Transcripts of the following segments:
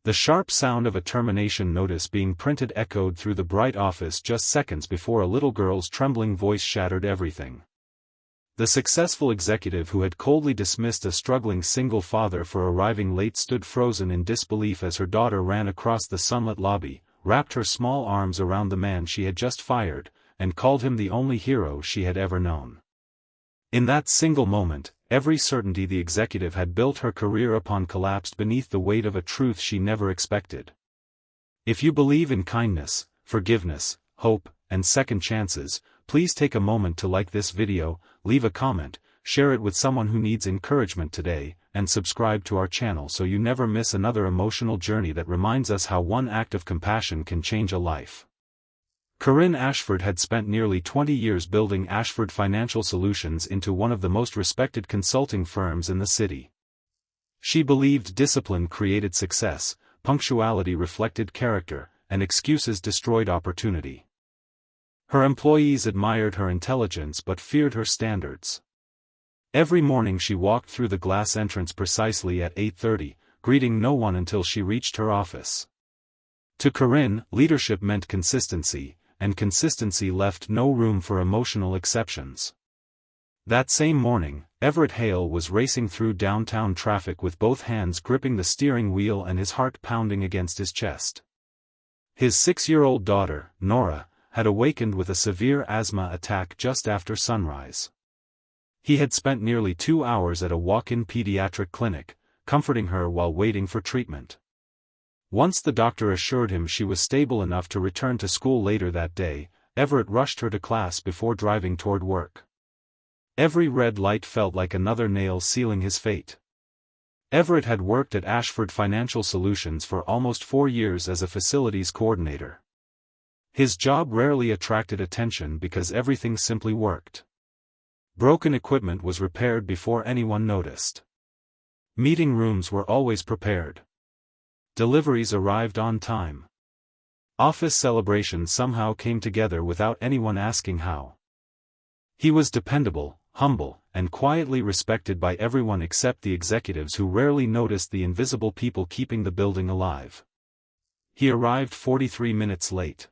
The sharp sound of a termination notice being printed echoed through the bright office just seconds before a little girl's trembling voice shattered everything. The successful executive who had coldly dismissed a struggling single father for arriving late stood frozen in disbelief as her daughter ran across the sunlit lobby, wrapped her small arms around the man she had just fired, and called him the only hero she had ever known. In that single moment, every certainty the executive had built her career upon collapsed beneath the weight of a truth she never expected. If you believe in kindness, forgiveness, hope, and second chances, please take a moment to like this video, leave a comment, share it with someone who needs encouragement today, and subscribe to our channel so you never miss another emotional journey that reminds us how one act of compassion can change a life. Corinne Ashford had spent nearly 20 years building Ashford Financial Solutions into one of the most respected consulting firms in the city. She believed discipline created success, punctuality reflected character, and excuses destroyed opportunity. Her employees admired her intelligence but feared her standards. Every morning she walked through the glass entrance precisely at 8:30, greeting no one until she reached her office. To Corinne, leadership meant consistency, and consistency left no room for emotional exceptions. That same morning, Everett Hale was racing through downtown traffic with both hands gripping the steering wheel and his heart pounding against his chest. His 6-year-old daughter, Nora, had awakened with a severe asthma attack just after sunrise. He had spent nearly 2 hours at a walk-in pediatric clinic, comforting her while waiting for treatment. Once the doctor assured him she was stable enough to return to school later that day, Everett rushed her to class before driving toward work. Every red light felt like another nail sealing his fate. Everett had worked at Ashford Financial Solutions for almost 4 years as a facilities coordinator. His job rarely attracted attention because everything simply worked. Broken equipment was repaired before anyone noticed. Meeting rooms were always prepared. Deliveries arrived on time. Office celebrations somehow came together without anyone asking how. He was dependable, humble, and quietly respected by everyone except the executives who rarely noticed the invisible people keeping the building alive. He arrived 43 minutes late.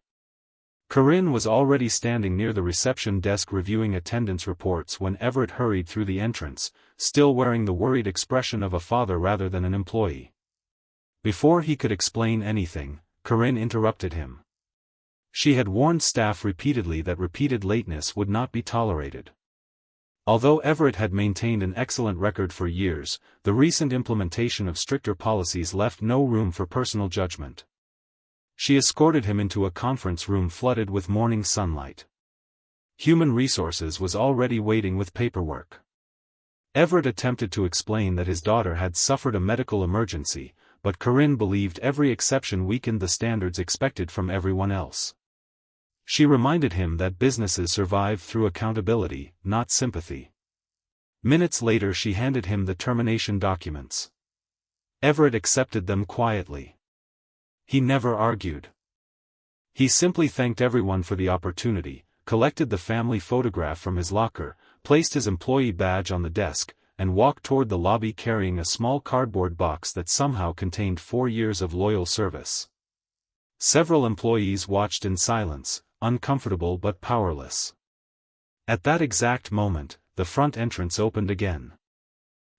Corinne was already standing near the reception desk reviewing attendance reports when Everett hurried through the entrance, still wearing the worried expression of a father rather than an employee. Before he could explain anything, Corinne interrupted him. She had warned staff repeatedly that repeated lateness would not be tolerated. Although Everett had maintained an excellent record for years, the recent implementation of stricter policies left no room for personal judgment. She escorted him into a conference room flooded with morning sunlight. Human Resources was already waiting with paperwork. Everett attempted to explain that his daughter had suffered a medical emergency, but Corinne believed every exception weakened the standards expected from everyone else. She reminded him that businesses survive through accountability, not sympathy. Minutes later she handed him the termination documents. Everett accepted them quietly. He never argued. He simply thanked everyone for the opportunity, collected the family photograph from his locker, placed his employee badge on the desk, and walked toward the lobby carrying a small cardboard box that somehow contained 4 years of loyal service. Several employees watched in silence, uncomfortable but powerless. At that exact moment, the front entrance opened again.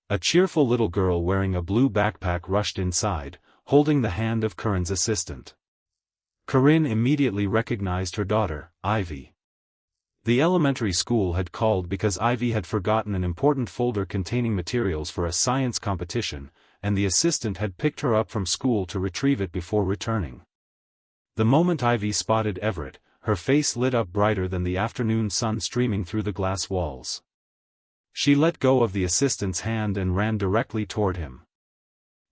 A cheerful little girl wearing a blue backpack rushed inside, holding the hand of Corinne's assistant. Corinne immediately recognized her daughter, Ivy. The elementary school had called because Ivy had forgotten an important folder containing materials for a science competition, and the assistant had picked her up from school to retrieve it before returning. The moment Ivy spotted Everett, her face lit up brighter than the afternoon sun streaming through the glass walls. She let go of the assistant's hand and ran directly toward him.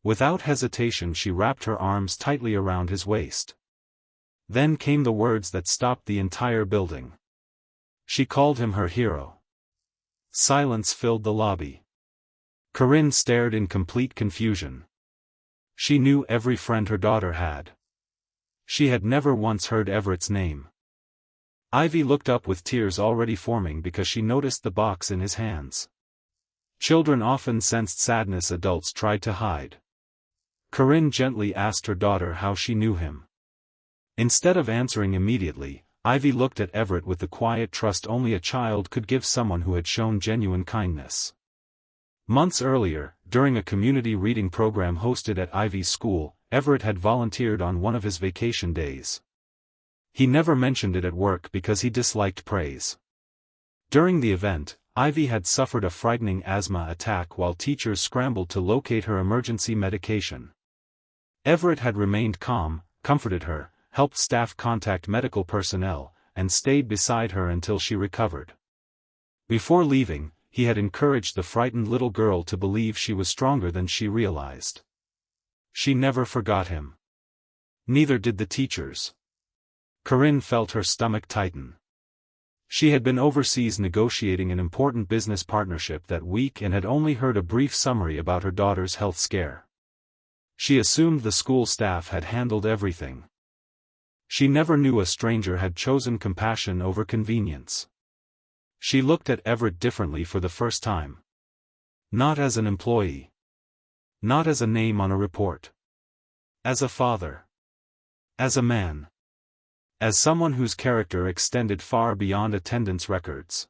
Without hesitation she wrapped her arms tightly around his waist. Then came the words that stopped the entire building. She called him her hero. Silence filled the lobby. Corinne stared in complete confusion. She knew every friend her daughter had. She had never once heard Everett's name. Ivy looked up with tears already forming because she noticed the box in his hands. Children often sensed sadness adults tried to hide. Corinne gently asked her daughter how she knew him. Instead of answering immediately, Ivy looked at Everett with the quiet trust only a child could give someone who had shown genuine kindness. Months earlier, during a community reading program hosted at Ivy's school, Everett had volunteered on one of his vacation days. He never mentioned it at work because he disliked praise. During the event, Ivy had suffered a frightening asthma attack while teachers scrambled to locate her emergency medication. Everett had remained calm, comforted her, helped staff contact medical personnel, and stayed beside her until she recovered. Before leaving, he had encouraged the frightened little girl to believe she was stronger than she realized. She never forgot him. Neither did the teachers. Corinne felt her stomach tighten. She had been overseas negotiating an important business partnership that week and had only heard a brief summary about her daughter's health scare. She assumed the school staff had handled everything. She never knew a stranger had chosen compassion over convenience. She looked at Everett differently for the first time. Not as an employee. Not as a name on a report. As a father. As a man. As someone whose character extended far beyond attendance records.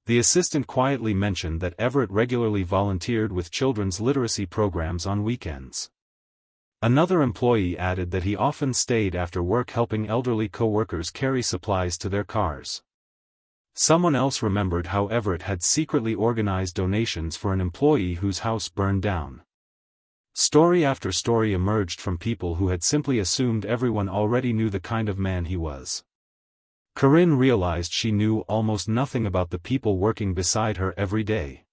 The assistant quietly mentioned that Everett regularly volunteered with children's literacy programs on weekends. Another employee added that he often stayed after work helping elderly co-workers carry supplies to their cars. Someone else remembered how Everett had secretly organized donations for an employee whose house burned down. Story after story emerged from people who had simply assumed everyone already knew the kind of man he was. Corinne realized she knew almost nothing about the people working beside her every day.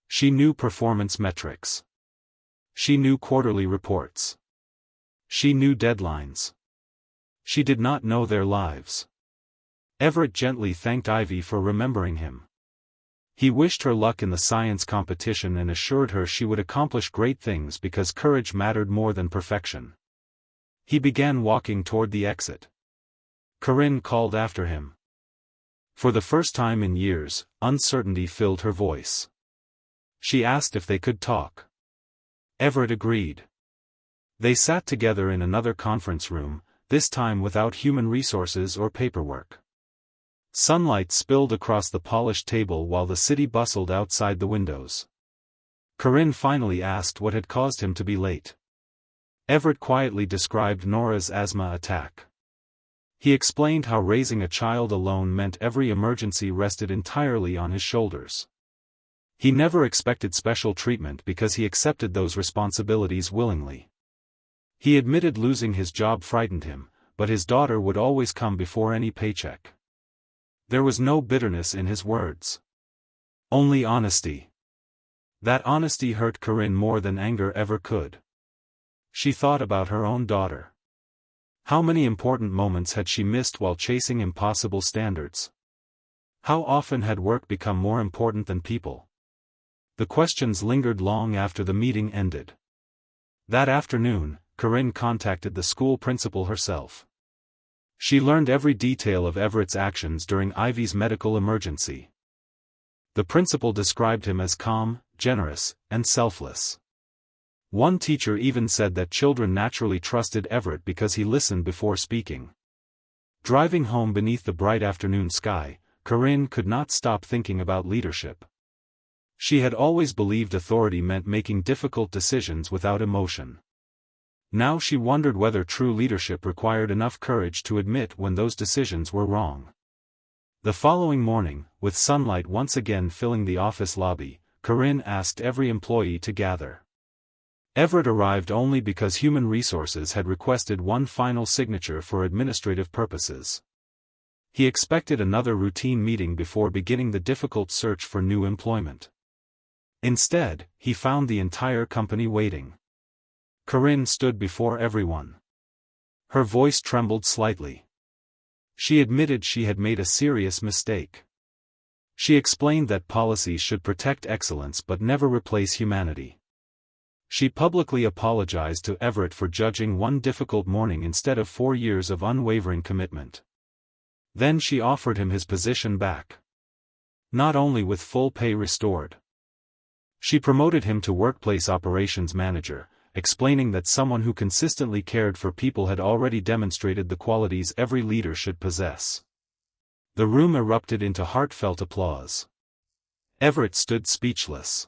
She knew performance metrics. She knew quarterly reports. She knew deadlines. She did not know their lives. Everett gently thanked Ivy for remembering him. He wished her luck in the science competition and assured her she would accomplish great things because courage mattered more than perfection. He began walking toward the exit. Corinne called after him. For the first time in years, uncertainty filled her voice. She asked if they could talk. Everett agreed. They sat together in another conference room, this time without human resources or paperwork. Sunlight spilled across the polished table while the city bustled outside the windows. Corinne finally asked what had caused him to be late. Everett quietly described Nora's asthma attack. He explained how raising a child alone meant every emergency rested entirely on his shoulders. He never expected special treatment because he accepted those responsibilities willingly. He admitted losing his job frightened him, but his daughter would always come before any paycheck. There was no bitterness in his words. Only honesty. That honesty hurt Corinne more than anger ever could. She thought about her own daughter. How many important moments had she missed while chasing impossible standards? How often had work become more important than people? The questions lingered long after the meeting ended. That afternoon, Corinne contacted the school principal herself. She learned every detail of Everett's actions during Ivy's medical emergency. The principal described him as calm, generous, and selfless. One teacher even said that children naturally trusted Everett because he listened before speaking. Driving home beneath the bright afternoon sky, Corinne could not stop thinking about leadership. She had always believed authority meant making difficult decisions without emotion. Now she wondered whether true leadership required enough courage to admit when those decisions were wrong. The following morning, with sunlight once again filling the office lobby, Corinne asked every employee to gather. Everett arrived only because Human Resources had requested one final signature for administrative purposes. He expected another routine meeting before beginning the difficult search for new employment. Instead, he found the entire company waiting. Corinne stood before everyone. Her voice trembled slightly. She admitted she had made a serious mistake. She explained that policies should protect excellence but never replace humanity. She publicly apologized to Everett for judging one difficult morning instead of 4 years of unwavering commitment. Then she offered him his position back. Not only with full pay restored. She promoted him to workplace operations manager, explaining that someone who consistently cared for people had already demonstrated the qualities every leader should possess. The room erupted into heartfelt applause. Everett stood speechless.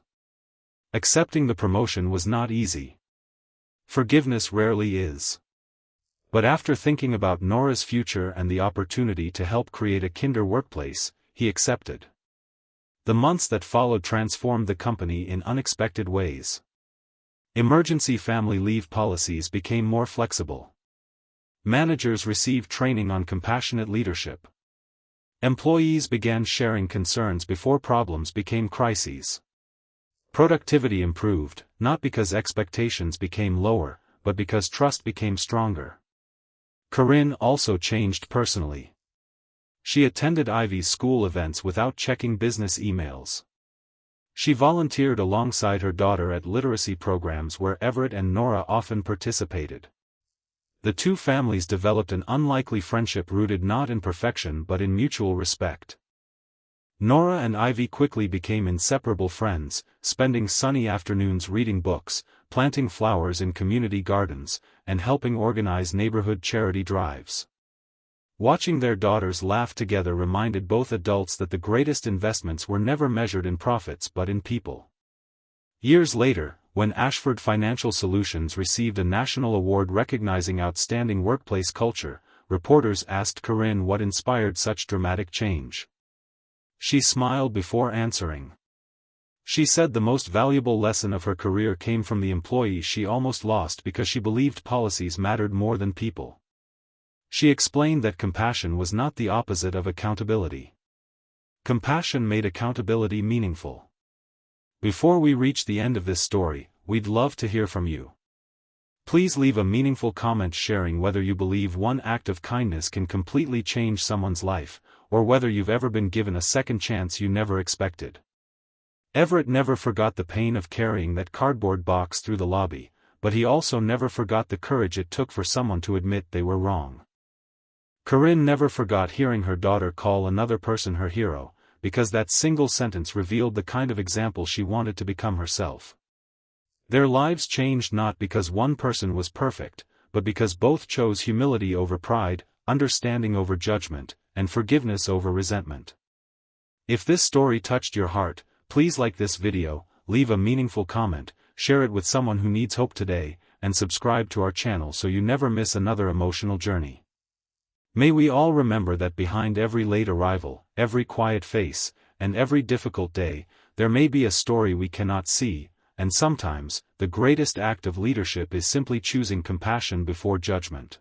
Accepting the promotion was not easy. Forgiveness rarely is. But after thinking about Nora's future and the opportunity to help create a kinder workplace, he accepted. The months that followed transformed the company in unexpected ways. Emergency family leave policies became more flexible. Managers received training on compassionate leadership. Employees began sharing concerns before problems became crises. Productivity improved, not because expectations became lower, but because trust became stronger. Corinne also changed personally. She attended Ivy's school events without checking business emails. She volunteered alongside her daughter at literacy programs where Everett and Nora often participated. The two families developed an unlikely friendship rooted not in perfection but in mutual respect. Nora and Ivy quickly became inseparable friends, spending sunny afternoons reading books, planting flowers in community gardens, and helping organize neighborhood charity drives. Watching their daughters laugh together reminded both adults that the greatest investments were never measured in profits but in people. Years later, when Ashford Financial Solutions received a national award recognizing outstanding workplace culture, reporters asked Corinne what inspired such dramatic change. She smiled before answering. She said the most valuable lesson of her career came from the employees she almost lost because she believed policies mattered more than people. She explained that compassion was not the opposite of accountability. Compassion made accountability meaningful. Before we reach the end of this story, we'd love to hear from you. Please leave a meaningful comment sharing whether you believe one act of kindness can completely change someone's life, or whether you've ever been given a second chance you never expected. Everett never forgot the pain of carrying that cardboard box through the lobby, but he also never forgot the courage it took for someone to admit they were wrong. Corinne never forgot hearing her daughter call another person her hero, because that single sentence revealed the kind of example she wanted to become herself. Their lives changed not because one person was perfect, but because both chose humility over pride, understanding over judgment, and forgiveness over resentment. If this story touched your heart, please like this video, leave a meaningful comment, share it with someone who needs hope today, and subscribe to our channel so you never miss another emotional journey. May we all remember that behind every late arrival, every quiet face, and every difficult day, there may be a story we cannot see, and sometimes, the greatest act of leadership is simply choosing compassion before judgment.